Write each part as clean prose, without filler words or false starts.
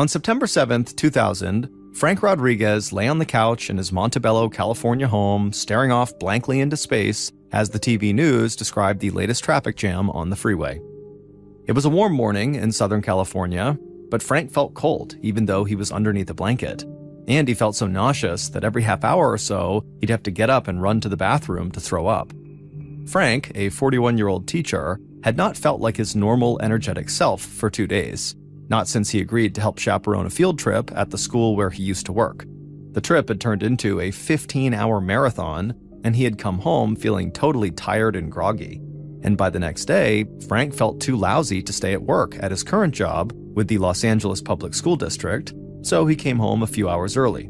On September 2000, Frank Rodriguez lay on the couch in his Montebello, California home, staring off blankly into space as the TV news described the latest traffic jam on the freeway. It was a warm morning in Southern California, but Frank felt cold even though he was underneath a blanket. And he felt so nauseous that every half hour or so, he'd have to get up and run to the bathroom to throw up. Frank, a 41-year-old teacher, had not felt like his normal, energetic self for 2 days. Not since he agreed to help chaperone a field trip at the school where he used to work. The trip had turned into a 15-hour marathon, and he had come home feeling totally tired and groggy. And by the next day, Frank felt too lousy to stay at work at his current job with the Los Angeles Public School District, so he came home a few hours early.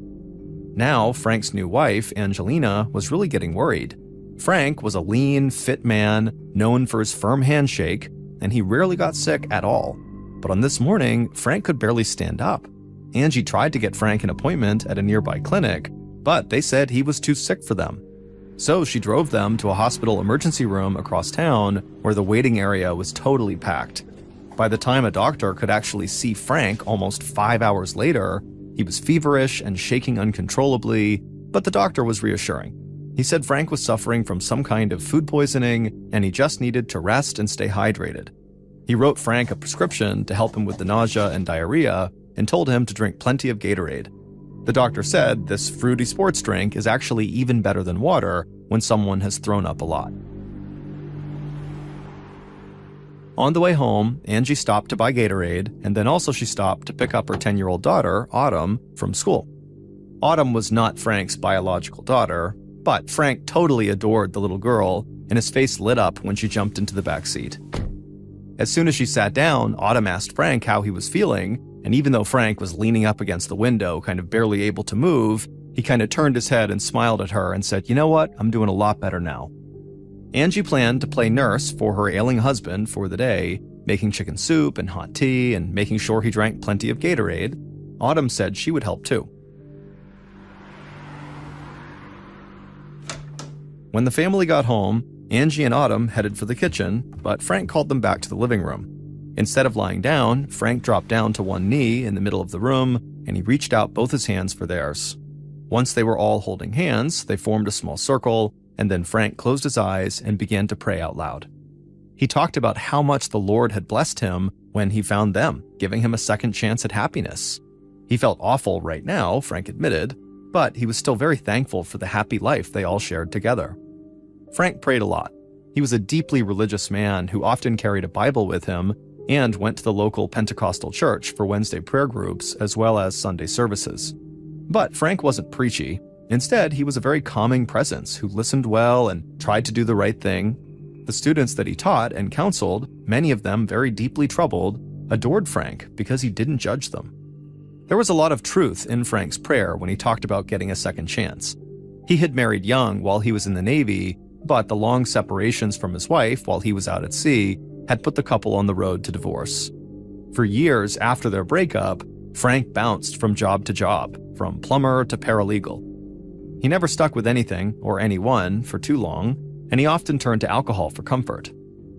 Now, Frank's new wife, Angelina, was really getting worried. Frank was a lean, fit man, known for his firm handshake, and he rarely got sick at all. But on this morning, Frank could barely stand up. Angie tried to get Frank an appointment at a nearby clinic, but they said he was too sick for them. So she drove them to a hospital emergency room across town where the waiting area was totally packed. By the time a doctor could actually see Frank almost 5 hours later, he was feverish and shaking uncontrollably, but the doctor was reassuring. He said Frank was suffering from some kind of food poisoning and he just needed to rest and stay hydrated. He wrote Frank a prescription to help him with the nausea and diarrhea and told him to drink plenty of Gatorade. The doctor said this fruity sports drink is actually even better than water when someone has thrown up a lot. On the way home, Angie stopped to buy Gatorade, and then also she stopped to pick up her 10-year-old daughter, Autumn, from school. Autumn was not Frank's biological daughter, but Frank totally adored the little girl, and his face lit up when she jumped into the back seat. As soon as she sat down, Autumn asked Frank how he was feeling, and even though Frank was leaning up against the window, kind of barely able to move, he kind of turned his head and smiled at her and said, "You know what? I'm doing a lot better now." Angie planned to play nurse for her ailing husband for the day, making chicken soup and hot tea and making sure he drank plenty of Gatorade. Autumn said she would help too. When the family got home, Angie and Autumn headed for the kitchen, but Frank called them back to the living room. Instead of lying down, Frank dropped down to one knee in the middle of the room, and he reached out both his hands for theirs. Once they were all holding hands, they formed a small circle, and then Frank closed his eyes and began to pray out loud. He talked about how much the Lord had blessed him when he found them, giving him a second chance at happiness. He felt awful right now, Frank admitted, but he was still very thankful for the happy life they all shared together. Frank prayed a lot. He was a deeply religious man who often carried a Bible with him and went to the local Pentecostal church for Wednesday prayer groups as well as Sunday services. But Frank wasn't preachy. Instead, he was a very calming presence who listened well and tried to do the right thing. The students that he taught and counseled, many of them very deeply troubled, adored Frank because he didn't judge them. There was a lot of truth in Frank's prayer when he talked about getting a second chance. He had married young while he was in the Navy, but the long separations from his wife while he was out at sea had put the couple on the road to divorce. For years after their breakup, Frank bounced from job to job, from plumber to paralegal. He never stuck with anything or anyone for too long, and he often turned to alcohol for comfort.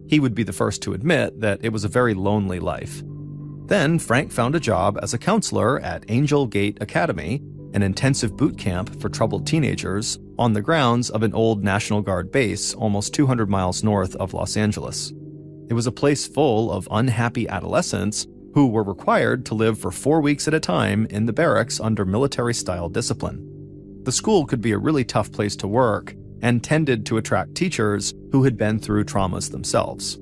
He would be the first to admit that it was a very lonely life. Then Frank found a job as a counselor at Angel Gate Academy, an intensive boot camp for troubled teenagers on the grounds of an old National Guard base almost 200 miles north of Los Angeles. It was a place full of unhappy adolescents who were required to live for 4 weeks at a time in the barracks under military-style discipline. The school could be a really tough place to work and tended to attract teachers who had been through traumas themselves.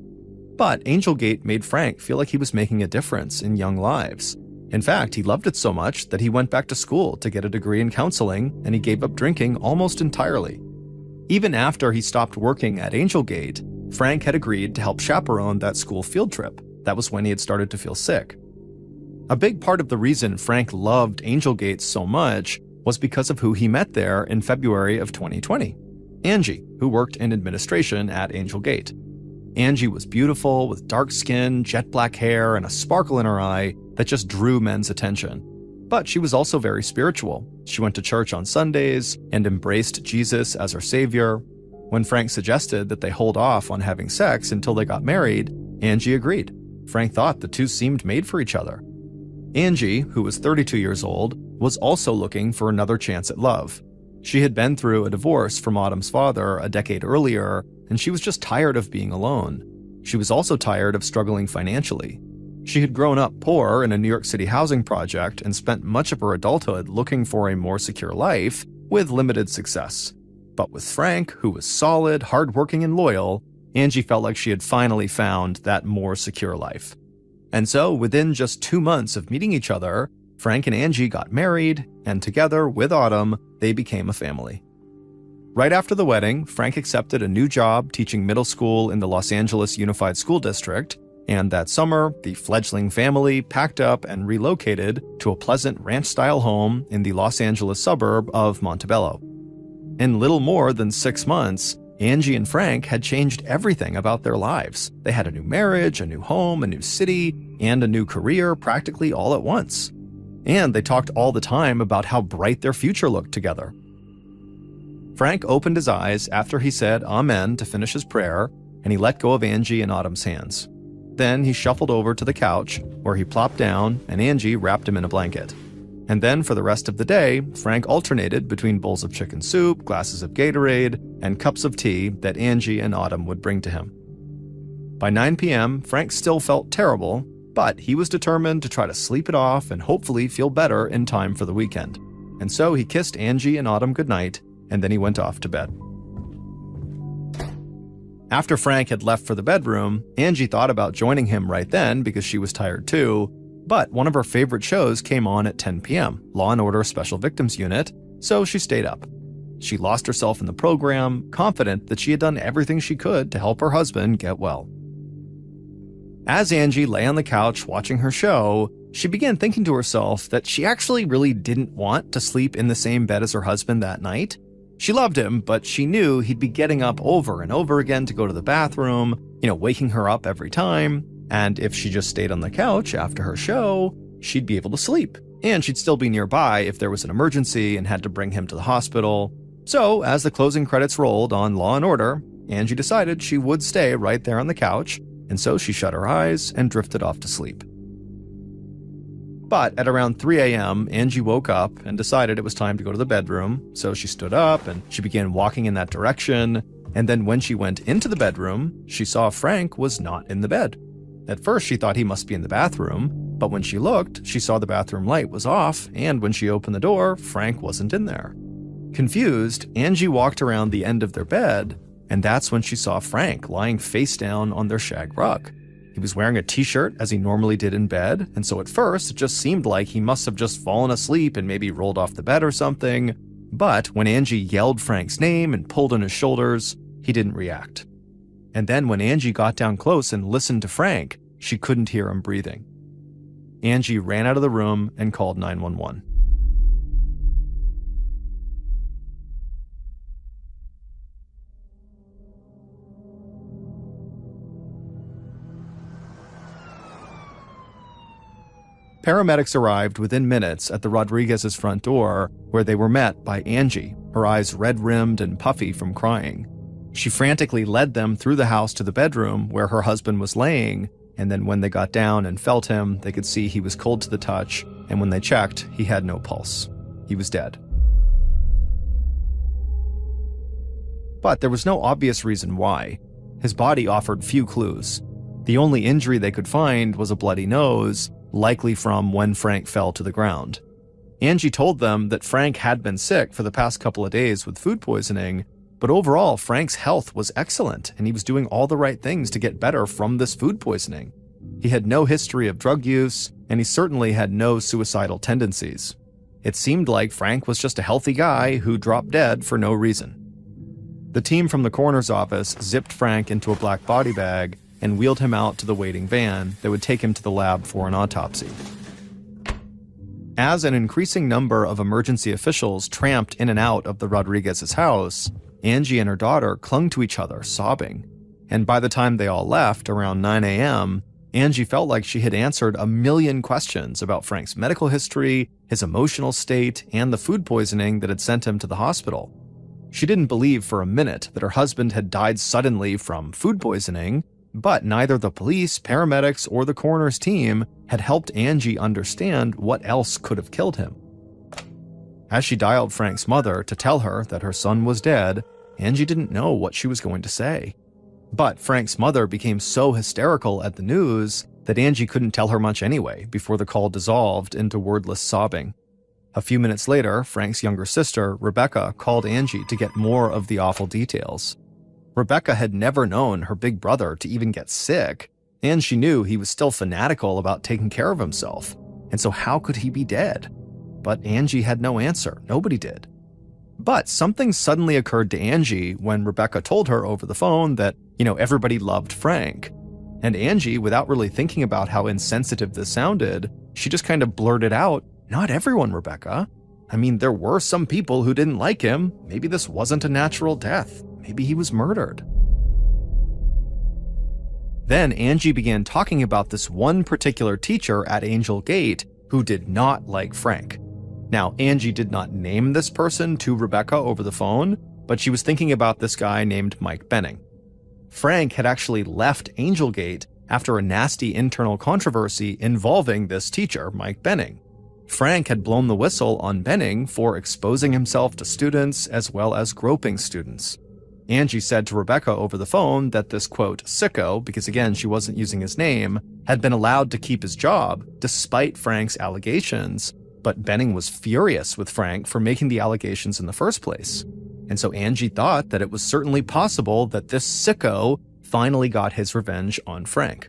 But Angel Gate made Frank feel like he was making a difference in young lives. In fact, he loved it so much that he went back to school to get a degree in counseling, and he gave up drinking almost entirely. Even after he stopped working at Angel Gate, Frank had agreed to help chaperone that school field trip. That was when he had started to feel sick. A big part of the reason Frank loved Angel Gate so much was because of who he met there in February of 2020. Angie, who worked in administration at Angel Gate. Angie was beautiful, with dark skin, jet black hair, and a sparkle in her eye that just drew men's attention. But she was also very spiritual. She went to church on Sundays and embraced Jesus as her savior. When Frank suggested that they hold off on having sex until they got married, Angie agreed. Frank thought the two seemed made for each other. Angie, who was 32 years old, was also looking for another chance at love. She had been through a divorce from Autumn's father a decade earlier, and she was just tired of being alone. She was also tired of struggling financially. She had grown up poor in a New York City housing project and spent much of her adulthood looking for a more secure life, with limited success. But with Frank, who was solid, hardworking, and loyal, Angie felt like she had finally found that more secure life. And so, within just 2 months of meeting each other, Frank and Angie got married, and together with Autumn, they became a family. Right after the wedding, Frank accepted a new job teaching middle school in the Los Angeles Unified School District, and that summer, the fledgling family packed up and relocated to a pleasant ranch-style home in the Los Angeles suburb of Montebello. In little more than 6 months, Angie and Frank had changed everything about their lives. They had a new marriage, a new home, a new city, and a new career practically all at once. And they talked all the time about how bright their future looked together. Frank opened his eyes after he said Amen to finish his prayer, and he let go of Angie and Autumn's hands. Then he shuffled over to the couch, where he plopped down, and Angie wrapped him in a blanket. And then for the rest of the day, Frank alternated between bowls of chicken soup, glasses of Gatorade, and cups of tea that Angie and Autumn would bring to him. By 9 p.m., Frank still felt terrible, but he was determined to try to sleep it off and hopefully feel better in time for the weekend. And so he kissed Angie and Autumn goodnight, and then he went off to bed. After Frank had left for the bedroom, Angie thought about joining him right then because she was tired too, but one of her favorite shows came on at 10 p.m., Law & Order Special Victims Unit, so she stayed up. She lost herself in the program, confident that she had done everything she could to help her husband get well. As Angie lay on the couch watching her show, she began thinking to herself that she actually really didn't want to sleep in the same bed as her husband that night. She loved him, but she knew he'd be getting up over and over again to go to the bathroom, waking her up every time. And if she just stayed on the couch after her show, she'd be able to sleep. And she'd still be nearby if there was an emergency and had to bring him to the hospital. So, as the closing credits rolled on Law & Order, Angie decided she would stay right there on the couch, and so she shut her eyes and drifted off to sleep. But at around 3 a.m., Angie woke up and decided it was time to go to the bedroom, so she stood up and she began walking in that direction, and then when she went into the bedroom, she saw Frank was not in the bed. At first, she thought he must be in the bathroom, but when she looked, she saw the bathroom light was off, and when she opened the door, Frank wasn't in there. Confused, Angie walked around the end of their bed, and that's when she saw Frank lying face down on their shag rug. He was wearing a t-shirt as he normally did in bed, and so at first, it just seemed like he must have just fallen asleep and maybe rolled off the bed or something. But when Angie yelled Frank's name and pulled on his shoulders, he didn't react. And then when Angie got down close and listened to Frank, she couldn't hear him breathing. Angie ran out of the room and called 911. Paramedics arrived within minutes at the Rodriguez's front door, where they were met by Angie, her eyes red-rimmed and puffy from crying. She frantically led them through the house to the bedroom where her husband was laying, and then when they got down and felt him, they could see he was cold to the touch, and when they checked, he had no pulse. He was dead. But there was no obvious reason why. His body offered few clues. The only injury they could find was a bloody nose, likely from when Frank fell to the ground. Angie told them that Frank had been sick for the past couple of days with food poisoning, but overall, Frank's health was excellent, and he was doing all the right things to get better from this food poisoning. He had no history of drug use, and he certainly had no suicidal tendencies. It seemed like Frank was just a healthy guy who dropped dead for no reason. The team from the coroner's office zipped Frank into a black body bag and wheeled him out to the waiting van that would take him to the lab for an autopsy. As an increasing number of emergency officials tramped in and out of the Rodriguez's house, Angie and her daughter clung to each other, sobbing. And by the time they all left, around 9 a.m., Angie felt like she had answered a million questions about Frank's medical history, his emotional state, and the food poisoning that had sent him to the hospital. She didn't believe for a minute that her husband had died suddenly from food poisoning, But neither the police, paramedics, or the coroner's team had helped Angie understand what else could have killed him. As she dialed Frank's mother to tell her that her son was dead, Angie didn't know what she was going to say. But Frank's mother became so hysterical at the news that Angie couldn't tell her much anyway before the call dissolved into wordless sobbing. A few minutes later, Frank's younger sister, Rebecca, called Angie to get more of the awful details. Rebecca had never known her big brother to even get sick, and she knew he was still fanatical about taking care of himself. And so how could he be dead? But Angie had no answer. Nobody did. But something suddenly occurred to Angie when Rebecca told her over the phone that, everybody loved Frank. And Angie, without really thinking about how insensitive this sounded, she just kind of blurted out, "Not everyone, Rebecca. I mean, there were some people who didn't like him. Maybe this wasn't a natural death. Maybe he was murdered." Then Angie began talking about this one particular teacher at Angel Gate who did not like Frank. Now, Angie did not name this person to Rebecca over the phone, but she was thinking about this guy named Mike Benning. Frank had actually left Angel Gate after a nasty internal controversy involving this teacher, Mike Benning. Frank had blown the whistle on Benning for exposing himself to students as well as groping students. Angie said to Rebecca over the phone that this, quote, sicko, because again, she wasn't using his name, had been allowed to keep his job despite Frank's allegations, but Benning was furious with Frank for making the allegations in the first place. And so Angie thought that it was certainly possible that this sicko finally got his revenge on Frank.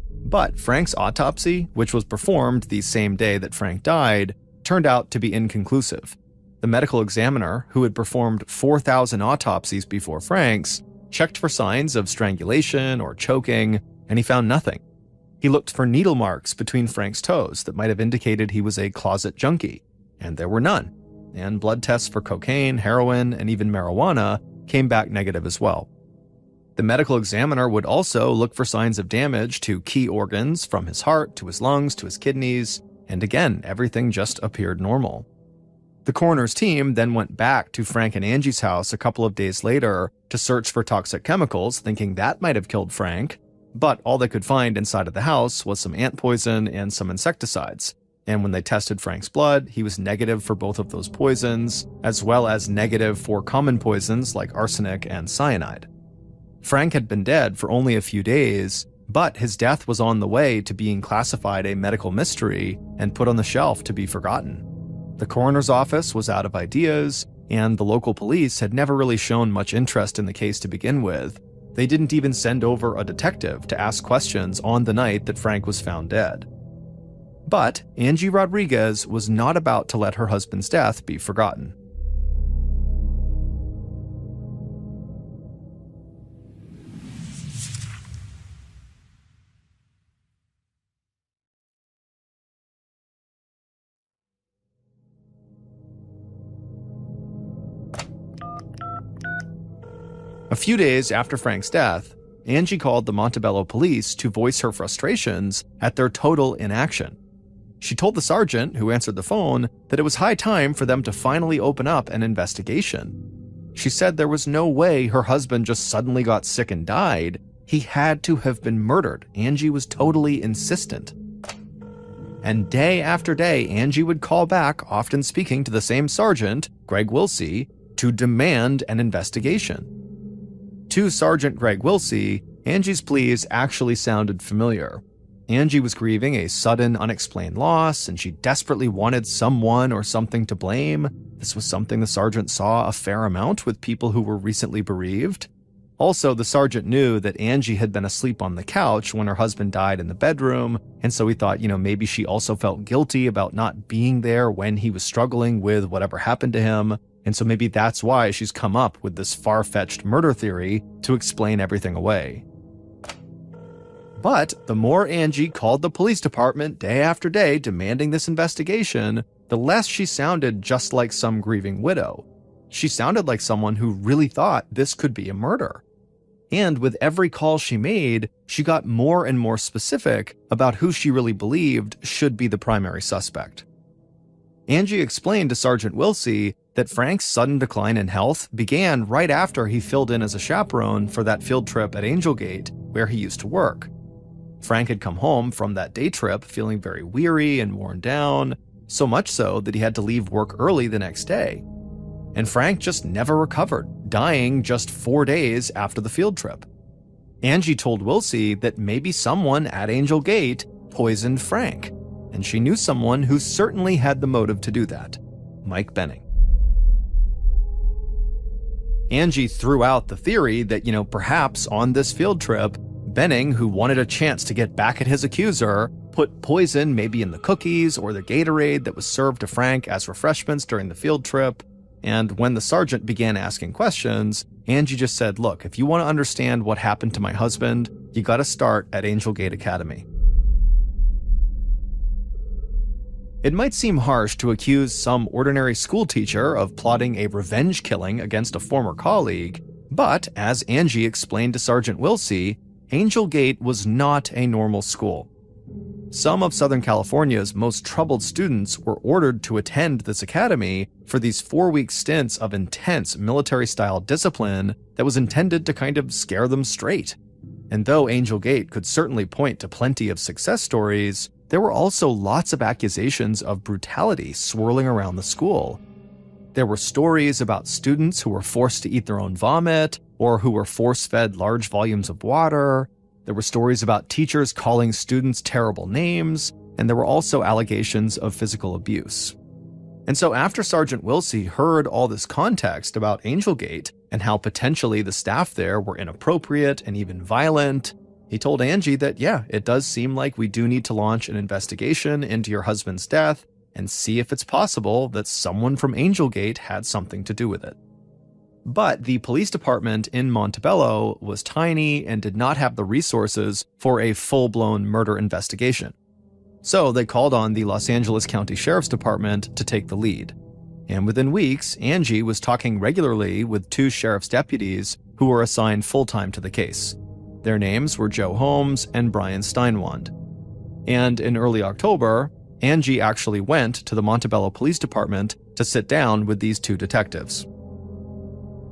But Frank's autopsy, which was performed the same day that Frank died, turned out to be inconclusive. The medical examiner, who had performed 4,000 autopsies before Frank's, checked for signs of strangulation or choking, and he found nothing. He looked for needle marks between Frank's toes that might have indicated he was a closet junkie, and there were none. And blood tests for cocaine, heroin, and even marijuana came back negative as well. The medical examiner would also look for signs of damage to key organs, from his heart to his lungs to his kidneys, and again, everything just appeared normal. The coroner's team then went back to Frank and Angie's house a couple of days later to search for toxic chemicals, thinking that might have killed Frank, but all they could find inside of the house was some ant poison and some insecticides. And when they tested Frank's blood, he was negative for both of those poisons, as well as negative for common poisons like arsenic and cyanide. Frank had been dead for only a few days, but his death was on the way to being classified a medical mystery and put on the shelf to be forgotten. The coroner's office was out of ideas, and the local police had never really shown much interest in the case to begin with. They didn't even send over a detective to ask questions on the night that Frank was found dead. But Angie Rodriguez was not about to let her husband's death be forgotten. A few days after Frank's death, Angie called the Montebello police to voice her frustrations at their total inaction. She told the sergeant who answered the phone that it was high time for them to finally open up an investigation. She said there was no way her husband just suddenly got sick and died. He had to have been murdered. Angie was totally insistent. And day after day, Angie would call back, often speaking to the same sergeant, Greg Wilsey, to demand an investigation. To Sergeant Greg Wilsey, Angie's pleas actually sounded familiar. Angie was grieving a sudden, unexplained loss, and she desperately wanted someone or something to blame. This was something the sergeant saw a fair amount with people who were recently bereaved. Also, the sergeant knew that Angie had been asleep on the couch when her husband died in the bedroom, and so he thought, maybe she also felt guilty about not being there when he was struggling with whatever happened to him, and so maybe that's why she's come up with this far-fetched murder theory to explain everything away. But the more Angie called the police department day after day demanding this investigation, the less she sounded just like some grieving widow. She sounded like someone who really thought this could be a murder. And with every call she made, she got more and more specific about who she really believed should be the primary suspect. Angie explained to Sergeant Wilsey that Frank's sudden decline in health began right after he filled in as a chaperone for that field trip at Angelgate, where he used to work. Frank had come home from that day trip feeling very weary and worn down, so much so that he had to leave work early the next day. And Frank just never recovered, dying just 4 days after the field trip. Angie told Wilsey that maybe someone at Angelgate poisoned Frank, and she knew someone who certainly had the motive to do that: Mike Benning. Angie threw out the theory that, perhaps on this field trip, Benning, who wanted a chance to get back at his accuser, put poison maybe in the cookies or the Gatorade that was served to Frank as refreshments during the field trip. And when the sergeant began asking questions, Angie just said, "Look, if you want to understand what happened to my husband, you got to start at Angelgate Academy." It might seem harsh to accuse some ordinary schoolteacher of plotting a revenge killing against a former colleague, but as Angie explained to Sergeant Wilsey, Angelgate was not a normal school. Some of Southern California's most troubled students were ordered to attend this academy for these 4-week stints of intense military-style discipline that was intended to kind of scare them straight. And though Angelgate could certainly point to plenty of success stories, there were also lots of accusations of brutality swirling around the school. There were stories about students who were forced to eat their own vomit, or who were force-fed large volumes of water. There were stories about teachers calling students terrible names, and there were also allegations of physical abuse. And so after Sergeant Wilsey heard all this context about Angelgate and how potentially the staff there were inappropriate and even violent, he told Angie that, yeah, it does seem like we do need to launch an investigation into your husband's death and see if it's possible that someone from Angelgate had something to do with it. But the police department in Montebello was tiny and did not have the resources for a full-blown murder investigation. So they called on the Los Angeles County Sheriff's Department to take the lead. And within weeks, Angie was talking regularly with 2 sheriff's deputies who were assigned full-time to the case. Their names were Joe Holmes and Brian Steinwand. And in early October, Angie actually went to the Montebello Police Department to sit down with these 2 detectives.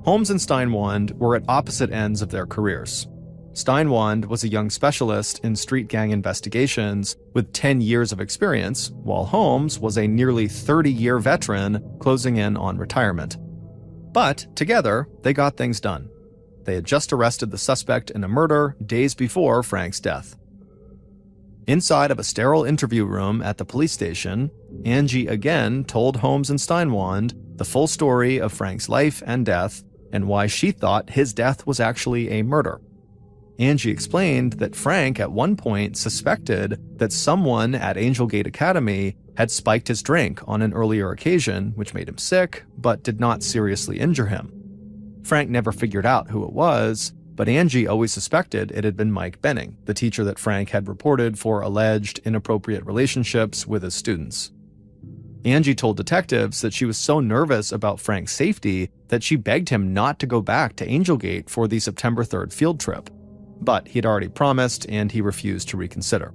Holmes and Steinwand were at opposite ends of their careers. Steinwand was a young specialist in street gang investigations with 10 years of experience, while Holmes was a nearly 30-year veteran closing in on retirement. But together, they got things done. They had just arrested the suspect in a murder days before Frank's death. Inside of a sterile interview room at the police station, Angie again told Holmes and Steinwand the full story of Frank's life and death and why she thought his death was actually a murder. Angie explained that Frank at one point suspected that someone at Angelgate Academy had spiked his drink on an earlier occasion, which made him sick, but did not seriously injure him. Frank never figured out who it was, but Angie always suspected it had been Mike Benning, the teacher that Frank had reported for alleged inappropriate relationships with his students. Angie told detectives that she was so nervous about Frank's safety that she begged him not to go back to Angelgate for the September 3rd field trip. But he'd already promised, and he refused to reconsider.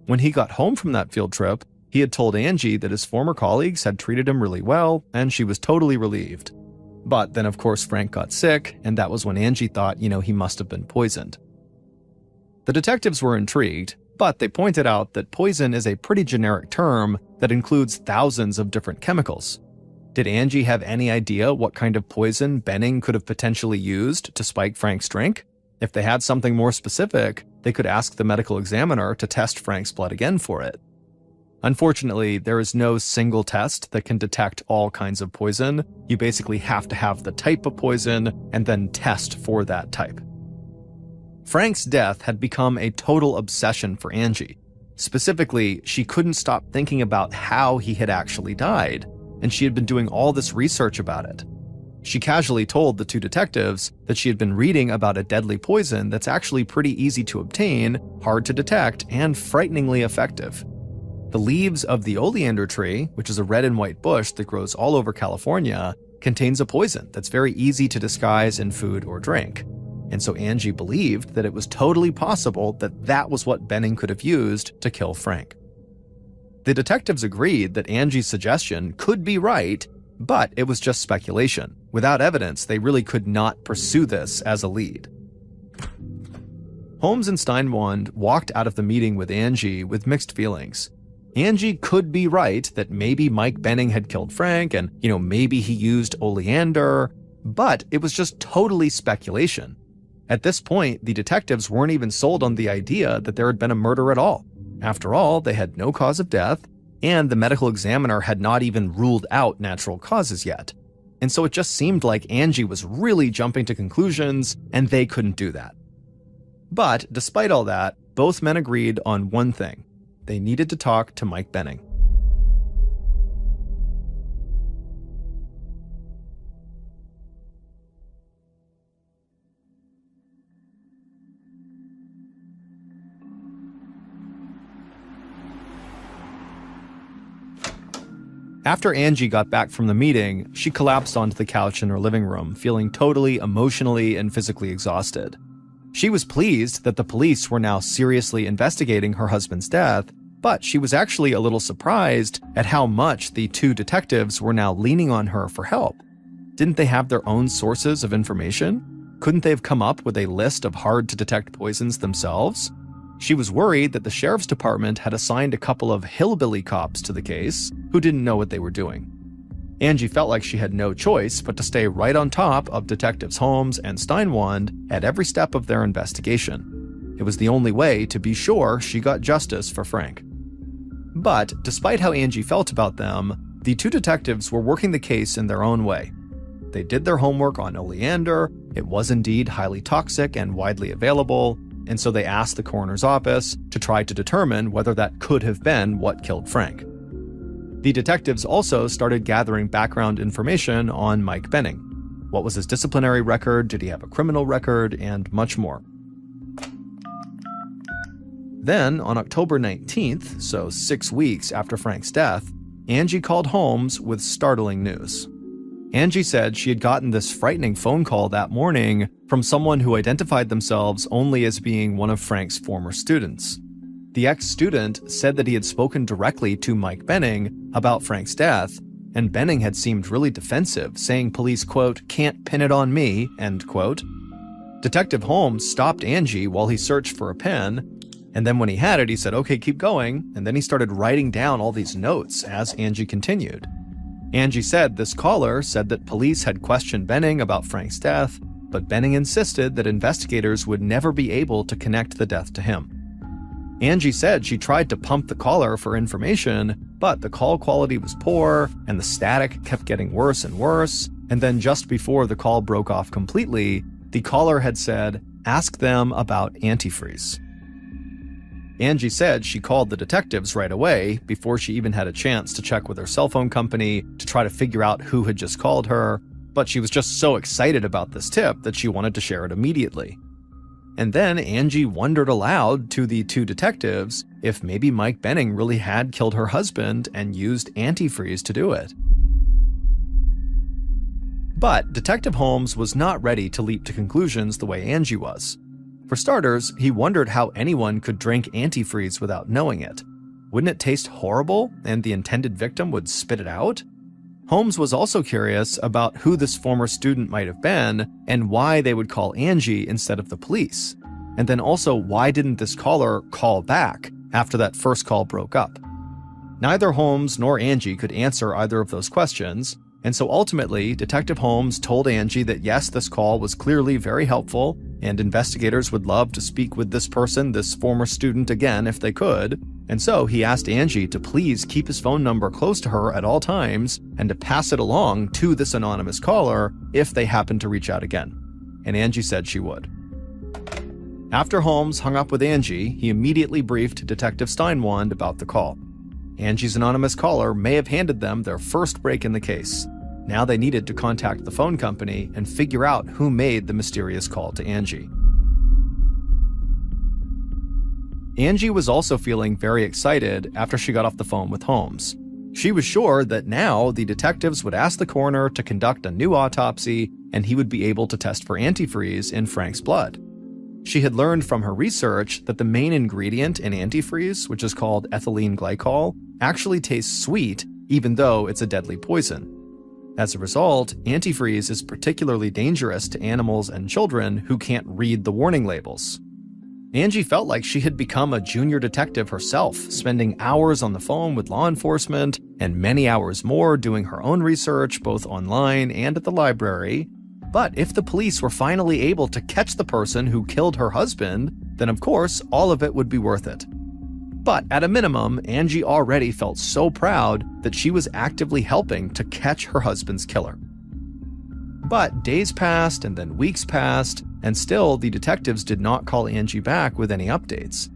When he got home from that field trip, he had told Angie that his former colleagues had treated him really well, and she was totally relieved. But then, of course, Frank got sick, and that was when Angie thought, he must have been poisoned. The detectives were intrigued, but they pointed out that poison is a pretty generic term that includes thousands of different chemicals. Did Angie have any idea what kind of poison Benning could have potentially used to spike Frank's drink? If they had something more specific, they could ask the medical examiner to test Frank's blood again for it. Unfortunately, there is no single test that can detect all kinds of poison. You basically have to have the type of poison and then test for that type. Frank's death had become a total obsession for Angie. Specifically, she couldn't stop thinking about how he had actually died, and she had been doing all this research about it. She casually told the 2 detectives that she had been reading about a deadly poison that's actually pretty easy to obtain, hard to detect, and frighteningly effective. The leaves of the oleander tree, which is a red and white bush that grows all over California, contains a poison that's very easy to disguise in food or drink. And so Angie believed that it was totally possible that that was what Benning could have used to kill Frank. The detectives agreed that Angie's suggestion could be right, But it was just speculation. Without evidence, they really could not pursue this as a lead. Holmes and Steinwand walked out of the meeting with Angie with mixed feelings. Angie could be right that maybe Mike Benning had killed Frank and, maybe he used oleander, but it was just totally speculation. At this point, the detectives weren't even sold on the idea that there had been a murder at all. After all, they had no cause of death, and the medical examiner had not even ruled out natural causes yet. And so it just seemed like Angie was really jumping to conclusions, and they couldn't do that. But despite all that, both men agreed on one thing. They needed to talk to Mike Benning. After Angie got back from the meeting, she collapsed onto the couch in her living room, feeling totally emotionally and physically exhausted. She was pleased that the police were now seriously investigating her husband's death, but she was actually a little surprised at how much the two detectives were now leaning on her for help. Didn't they have their own sources of information? Couldn't they have come up with a list of hard-to-detect poisons themselves? She was worried that the sheriff's department had assigned a couple of hillbilly cops to the case who didn't know what they were doing. Angie felt like she had no choice but to stay right on top of Detectives Holmes and Steinwand at every step of their investigation. It was the only way to be sure she got justice for Frank. But despite how Angie felt about them, the two detectives were working the case in their own way. They did their homework on oleander. It was indeed highly toxic and widely available, and so they asked the coroner's office to try to determine whether that could have been what killed Frank. The detectives also started gathering background information on Mike Benning. What was his disciplinary record? Did he have a criminal record? And much more. Then, on October 19th, so 6 weeks after Frank's death, Angie called Holmes with startling news. Angie said she had gotten this frightening phone call that morning from someone who identified themselves only as being one of Frank's former students. The ex-student said that he had spoken directly to Mike Benning about Frank's death, and Benning had seemed really defensive, saying police, quote, "can't pin it on me," end quote. Detective Holmes stopped Angie while he searched for a pen, and then when he had it, he said, "Okay, keep going," and then he started writing down all these notes as Angie continued. Angie said this caller said that police had questioned Benning about Frank's death, but Benning insisted that investigators would never be able to connect the death to him. Angie said she tried to pump the caller for information, but the call quality was poor, and the static kept getting worse and worse, and then just before the call broke off completely, the caller had said, "Ask them about antifreeze." Angie said she called the detectives right away before she even had a chance to check with her cell phone company to try to figure out who had just called her, but she was just so excited about this tip that she wanted to share it immediately. And then Angie wondered aloud to the two detectives if maybe Mike Benning really had killed her husband and used antifreeze to do it. But Detective Holmes was not ready to leap to conclusions the way Angie was. For starters, he wondered how anyone could drink antifreeze without knowing it. Wouldn't it taste horrible and the intended victim would spit it out? Holmes was also curious about who this former student might have been and why they would call Angie instead of the police. And then also, why didn't this caller call back after that first call broke up? Neither Holmes nor Angie could answer either of those questions, and so ultimately, Detective Holmes told Angie that yes, this call was clearly very helpful, and investigators would love to speak with this person, this former student, again if they could, and so he asked Angie to please keep his phone number close to her at all times and to pass it along to this anonymous caller if they happened to reach out again. And Angie said she would. After Holmes hung up with Angie, he immediately briefed Detective Steinwand about the call. Angie's anonymous caller may have handed them their first break in the case. Now they needed to contact the phone company and figure out who made the mysterious call to Angie. Angie was also feeling very excited after she got off the phone with Holmes. She was sure that now the detectives would ask the coroner to conduct a new autopsy and he would be able to test for antifreeze in Frank's blood. She had learned from her research that the main ingredient in antifreeze, which is called ethylene glycol, actually tastes sweet even though it's a deadly poison. As a result, antifreeze is particularly dangerous to animals and children who can't read the warning labels. Angie felt like she had become a junior detective herself, spending hours on the phone with law enforcement and many hours more doing her own research both online and at the library. But if the police were finally able to catch the person who killed her husband, then of course all of it would be worth it. But at a minimum, Angie already felt so proud that she was actively helping to catch her husband's killer. But days passed and then weeks passed, and still the detectives did not call Angie back with any updates.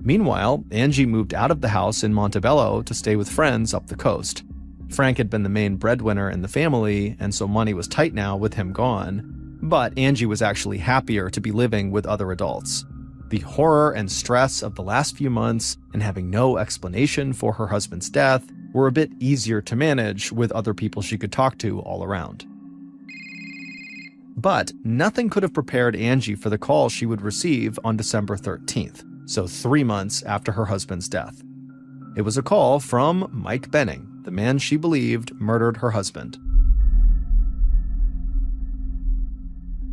Meanwhile, Angie moved out of the house in Montebello to stay with friends up the coast. Frank had been the main breadwinner in the family, and so money was tight now with him gone. But Angie was actually happier to be living with other adults. The horror and stress of the last few months and having no explanation for her husband's death were a bit easier to manage with other people she could talk to all around. But nothing could have prepared Angie for the call she would receive on December 13th, so 3 months after her husband's death. It was a call from Mike Benning, the man she believed murdered her husband.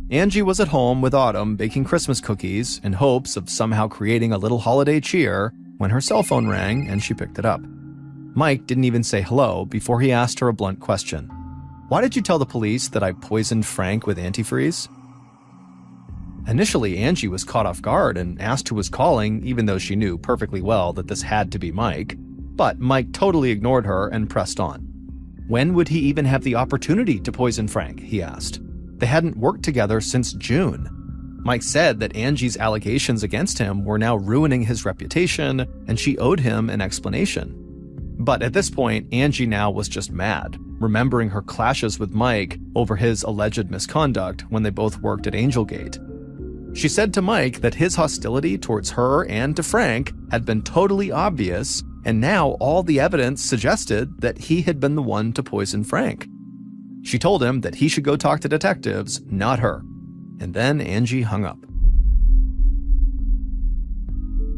Angie was at home with Autumn baking Christmas cookies in hopes of somehow creating a little holiday cheer when her cell phone rang and she picked it up. Mike didn't even say hello before he asked her a blunt question. "Why did you tell the police that I poisoned Frank with antifreeze?" Initially, Angie was caught off guard and asked who was calling, even though she knew perfectly well that this had to be Mike. But Mike totally ignored her and pressed on. When would he even have the opportunity to poison Frank, he asked. They hadn't worked together since June. Mike said that Angie's allegations against him were now ruining his reputation, and she owed him an explanation. But at this point, Angie now was just mad, remembering her clashes with Mike over his alleged misconduct when they both worked at Angelgate. She said to Mike that his hostility towards her and to Frank had been totally obvious, and now all the evidence suggested that he had been the one to poison Frank. She told him that he should go talk to detectives, not her. And then Angie hung up.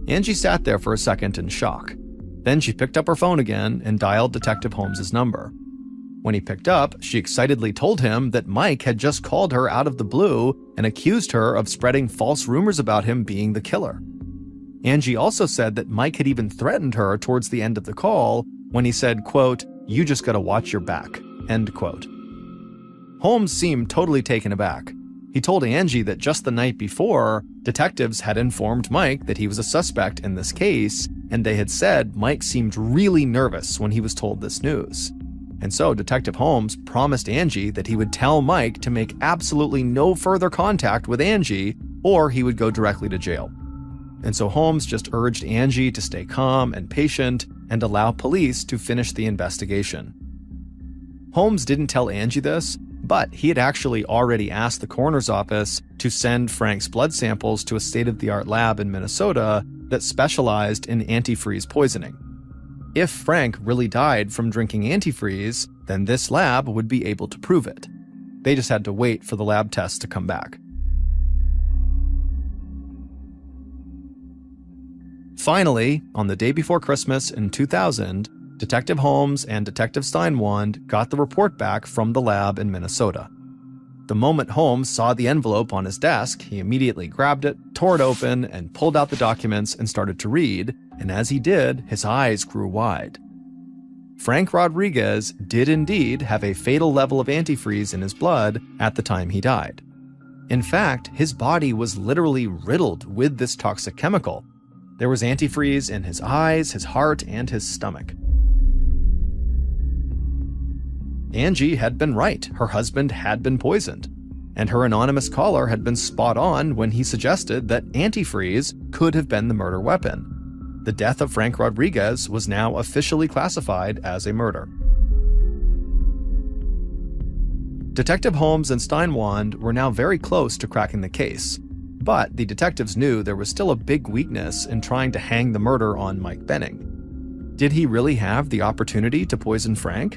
Angie sat there for a second in shock. Then she picked up her phone again and dialed Detective Holmes's number. When he picked up, she excitedly told him that Mike had just called her out of the blue and accused her of spreading false rumors about him being the killer. Angie also said that Mike had even threatened her towards the end of the call when he said, quote, "You just gotta watch your back," end quote. Holmes seemed totally taken aback. He told Angie that just the night before, detectives had informed Mike that he was a suspect in this case, and they had said Mike seemed really nervous when he was told this news. And so Detective Holmes promised Angie that he would tell Mike to make absolutely no further contact with Angie, or he would go directly to jail. And so Holmes just urged Angie to stay calm and patient and allow police to finish the investigation. Holmes didn't tell Angie this, but he had actually already asked the coroner's office to send Frank's blood samples to a state-of-the-art lab in Minnesota that specialized in antifreeze poisoning. If Frank really died from drinking antifreeze, then this lab would be able to prove it. They just had to wait for the lab tests to come back. Finally, on the day before Christmas in 2000, Detective Holmes and Detective Steinwand got the report back from the lab in Minnesota. The moment Holmes saw the envelope on his desk, he immediately grabbed it, tore it open, and pulled out the documents and started to read, and as he did, his eyes grew wide. Frank Rodriguez did indeed have a fatal level of antifreeze in his blood at the time he died. In fact, his body was literally riddled with this toxic chemical. There was antifreeze in his eyes, his heart, and his stomach. Angie had been right. Her husband had been poisoned. And her anonymous caller had been spot on when he suggested that antifreeze could have been the murder weapon. The death of Frank Rodriguez was now officially classified as a murder. Detective Holmes and Steinwand were now very close to cracking the case, but the detectives knew there was still a big weakness in trying to hang the murder on Mike Benning. Did he really have the opportunity to poison Frank?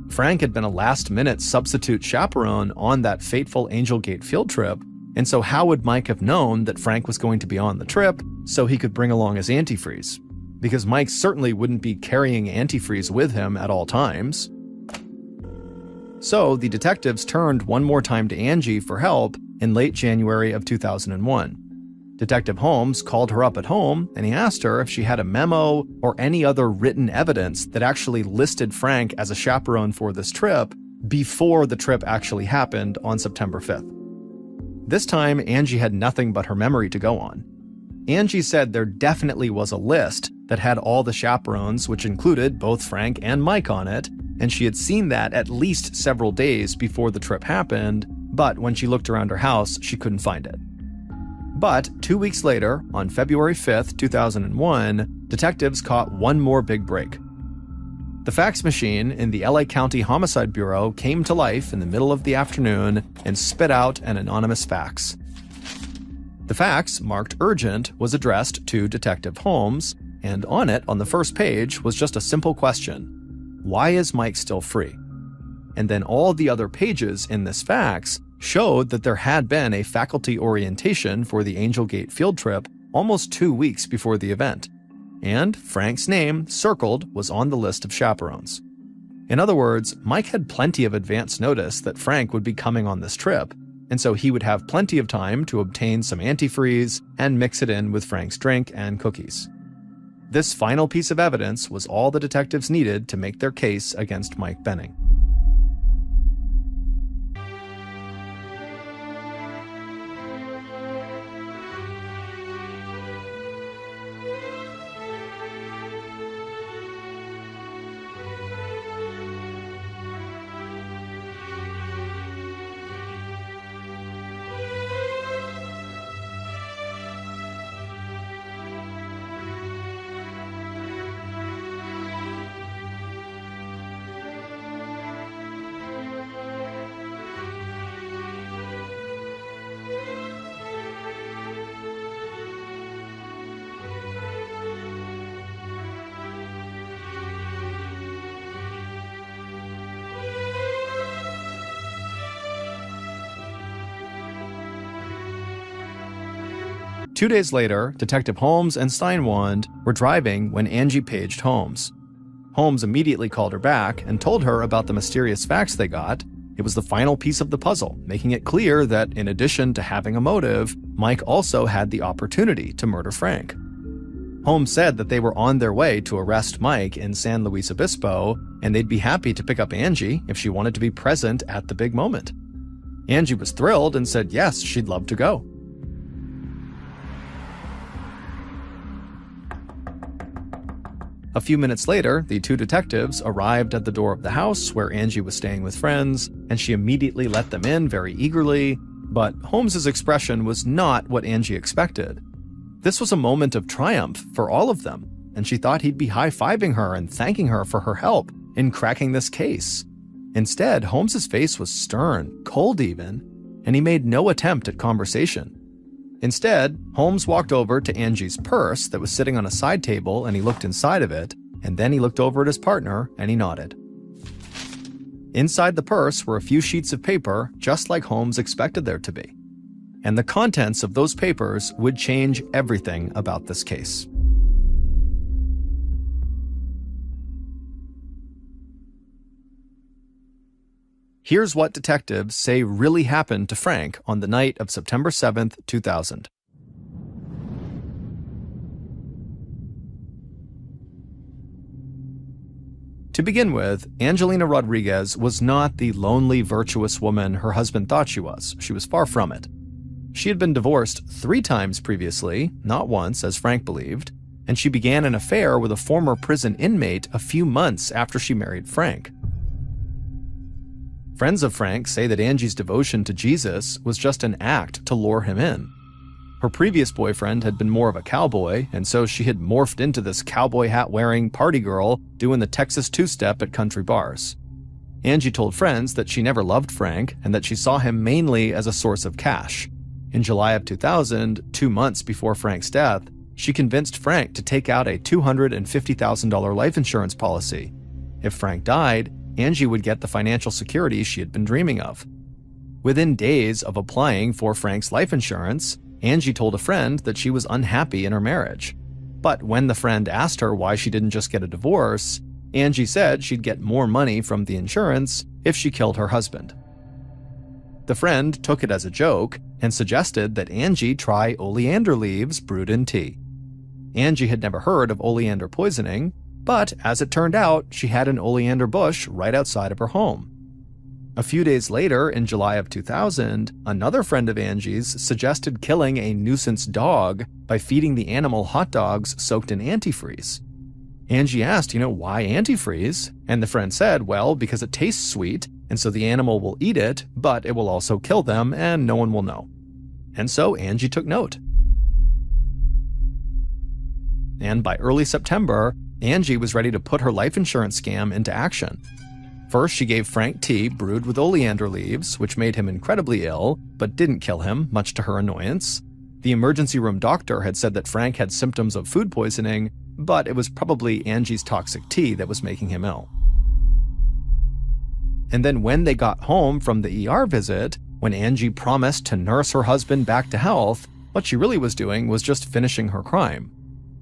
Frank had been a last-minute substitute chaperone on that fateful Angelgate field trip, and so how would Mike have known that Frank was going to be on the trip so he could bring along his antifreeze? Because Mike certainly wouldn't be carrying antifreeze with him at all times. So the detectives turned one more time to Angie for help in late January of 2001. Detective Holmes called her up at home and he asked her if she had a memo or any other written evidence that actually listed Frank as a chaperone for this trip before the trip actually happened on September 5th. This time, Angie had nothing but her memory to go on. Angie said there definitely was a list that had all the chaperones, which included both Frank and Mike on it, and she had seen that at least several days before the trip happened, but when she looked around her house, she couldn't find it. But 2 weeks later, on February 5th, 2001, detectives caught one more big break. The fax machine in the LA County Homicide Bureau came to life in the middle of the afternoon and spit out an anonymous fax. The fax, marked urgent, was addressed to Detective Holmes, and on it, on the first page, was just a simple question: why is Mike still free? And then all the other pages in this fax showed that there had been a faculty orientation for the Angel Gate field trip almost 2 weeks before the event. And Frank's name, circled, was on the list of chaperones. In other words, Mike had plenty of advance notice that Frank would be coming on this trip, and so he would have plenty of time to obtain some antifreeze and mix it in with Frank's drink and cookies. This final piece of evidence was all the detectives needed to make their case against Mike Benning. Two days later, Detective Holmes and Steinwand were driving when Angie paged Holmes. Holmes immediately called her back and told her about the mysterious fax they got. It was the final piece of the puzzle, making it clear that in addition to having a motive, Mike also had the opportunity to murder Frank. Holmes said that they were on their way to arrest Mike in San Luis Obispo, and they'd be happy to pick up Angie if she wanted to be present at the big moment. Angie was thrilled and said yes, she'd love to go. A few minutes later, the two detectives arrived at the door of the house where Angie was staying with friends, and she immediately let them in very eagerly, but Holmes's expression was not what Angie expected. This was a moment of triumph for all of them, and she thought he'd be high-fiving her and thanking her for her help in cracking this case. Instead, Holmes's face was stern, cold even, and he made no attempt at conversation. Instead, Holmes walked over to Angie's purse that was sitting on a side table and he looked inside of it, and then he looked over at his partner and he nodded. Inside the purse were a few sheets of paper, just like Holmes expected there to be. And the contents of those papers would change everything about this case. Here's what detectives say really happened to Frank on the night of September 7th, 2000. To begin with, Angelina Rodriguez was not the lonely, virtuous woman her husband thought she was. She was far from it. She had been divorced 3 times previously, not once, as Frank believed, and she began an affair with a former prison inmate a few months after she married Frank. Friends of Frank say that Angie's devotion to Jesus was just an act to lure him in. Her previous boyfriend had been more of a cowboy, and so she had morphed into this cowboy hat-wearing party girl doing the Texas two-step at country bars. Angie told friends that she never loved Frank and that she saw him mainly as a source of cash. In July of 2000, 2 months before Frank's death, she convinced Frank to take out a $250,000 life insurance policy. If Frank died, Angie would get the financial security she had been dreaming of. Within days of applying for Frank's life insurance, Angie told a friend that she was unhappy in her marriage. But when the friend asked her why she didn't just get a divorce, Angie said she'd get more money from the insurance if she killed her husband. The friend took it as a joke and suggested that Angie try oleander leaves brewed in tea. Angie had never heard of oleander poisoning, but as it turned out, she had an oleander bush right outside of her home. A few days later, in July of 2000, another friend of Angie's suggested killing a nuisance dog by feeding the animal hot dogs soaked in antifreeze. Angie asked, why antifreeze? And the friend said, well, because it tastes sweet, and so the animal will eat it, but it will also kill them, and no one will know. And so Angie took note. And by early September, Angie was ready to put her life insurance scam into action. First, she gave Frank tea brewed with oleander leaves, which made him incredibly ill, but didn't kill him, much to her annoyance. The emergency room doctor had said that Frank had symptoms of food poisoning, but it was probably Angie's toxic tea that was making him ill. And then when they got home from the ER visit, when Angie promised to nurse her husband back to health, what she really was doing was just finishing her crime.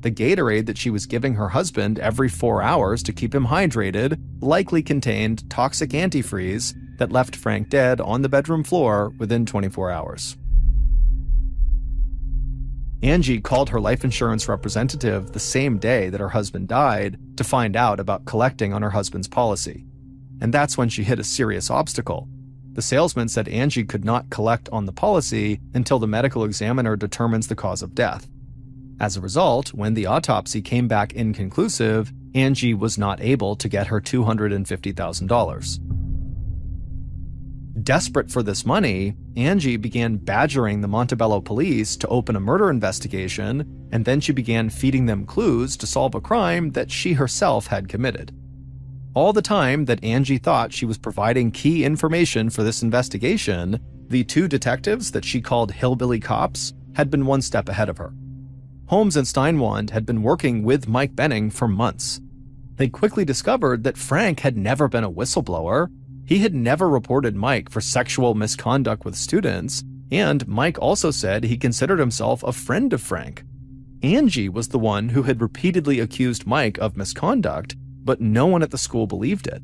The Gatorade that she was giving her husband every 4 hours to keep him hydrated likely contained toxic antifreeze that left Frank dead on the bedroom floor within 24 hours. Angie called her life insurance representative the same day that her husband died to find out about collecting on her husband's policy. And that's when she hit a serious obstacle. The salesman said Angie could not collect on the policy until the medical examiner determines the cause of death. As a result, when the autopsy came back inconclusive, Angie was not able to get her $250,000. Desperate for this money, Angie began badgering the Montebello police to open a murder investigation, and then she began feeding them clues to solve a crime that she herself had committed. All the time that Angie thought she was providing key information for this investigation, the two detectives that she called hillbilly cops had been one step ahead of her. Holmes and Steinwand had been working with Mike Benning for months. They quickly discovered that Frank had never been a whistleblower. He had never reported Mike for sexual misconduct with students, and Mike also said he considered himself a friend of Frank. Angie was the one who had repeatedly accused Mike of misconduct, but no one at the school believed it.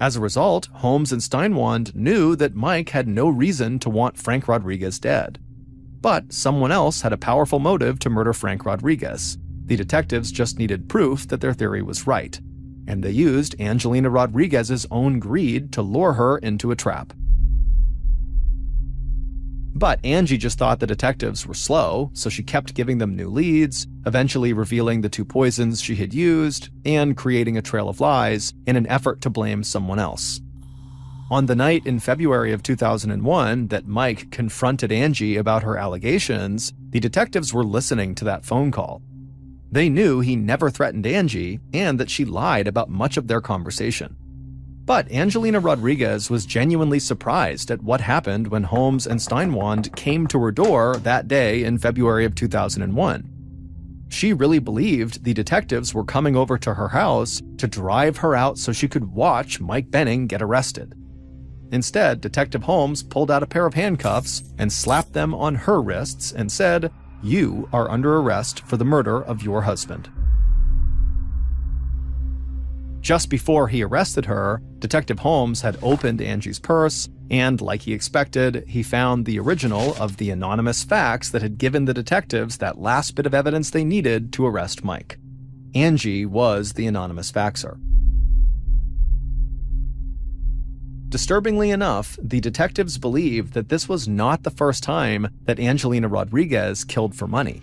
As a result, Holmes and Steinwand knew that Mike had no reason to want Frank Rodriguez dead. But someone else had a powerful motive to murder Frank Rodriguez. The detectives just needed proof that their theory was right, and they used Angelina Rodriguez's own greed to lure her into a trap. But Angie just thought the detectives were slow, so she kept giving them new leads, eventually revealing the two poisons she had used, and creating a trail of lies in an effort to blame someone else. On the night in February of 2001 that Mike confronted Angie about her allegations, the detectives were listening to that phone call. They knew he never threatened Angie and that she lied about much of their conversation. But Angelina Rodriguez was genuinely surprised at what happened when Holmes and Steinwand came to her door that day in February of 2001. She really believed the detectives were coming over to her house to drive her out so she could watch Mike Benning get arrested. Instead, Detective Holmes pulled out a pair of handcuffs and slapped them on her wrists and said, "You are under arrest for the murder of your husband." Just before he arrested her, Detective Holmes had opened Angie's purse, and like he expected, he found the original of the anonymous fax that had given the detectives that last bit of evidence they needed to arrest Mike. Angie was the anonymous faxer. Disturbingly enough, the detectives believed that this was not the first time that Angelina Rodriguez killed for money.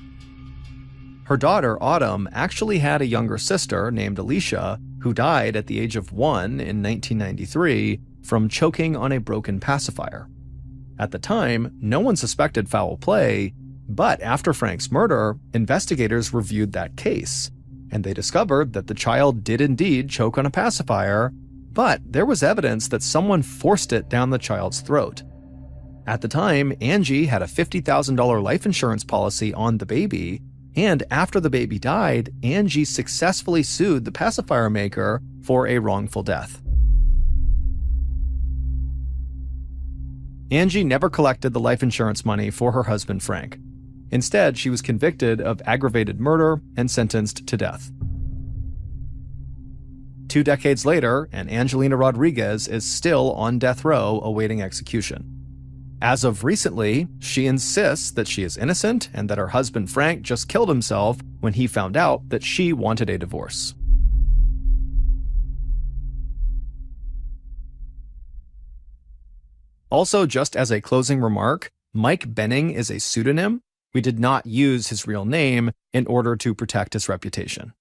Her daughter, Autumn, actually had a younger sister named Alicia, who died at the age of 1 in 1993 from choking on a broken pacifier. At the time, no one suspected foul play, but after Frank's murder, investigators reviewed that case, and they discovered that the child did indeed choke on a pacifier, but there was evidence that someone forced it down the child's throat. At the time, Angie had a $50,000 life insurance policy on the baby, and after the baby died, Angie successfully sued the pacifier maker for a wrongful death. Angie never collected the life insurance money for her husband Frank. Instead, she was convicted of aggravated murder and sentenced to death. 2 decades later, and Angelina Rodriguez is still on death row awaiting execution. As of recently, she insists that she is innocent and that her husband Frank just killed himself when he found out that she wanted a divorce. Also, just as a closing remark, Mike Benning is a pseudonym. We did not use his real name in order to protect his reputation.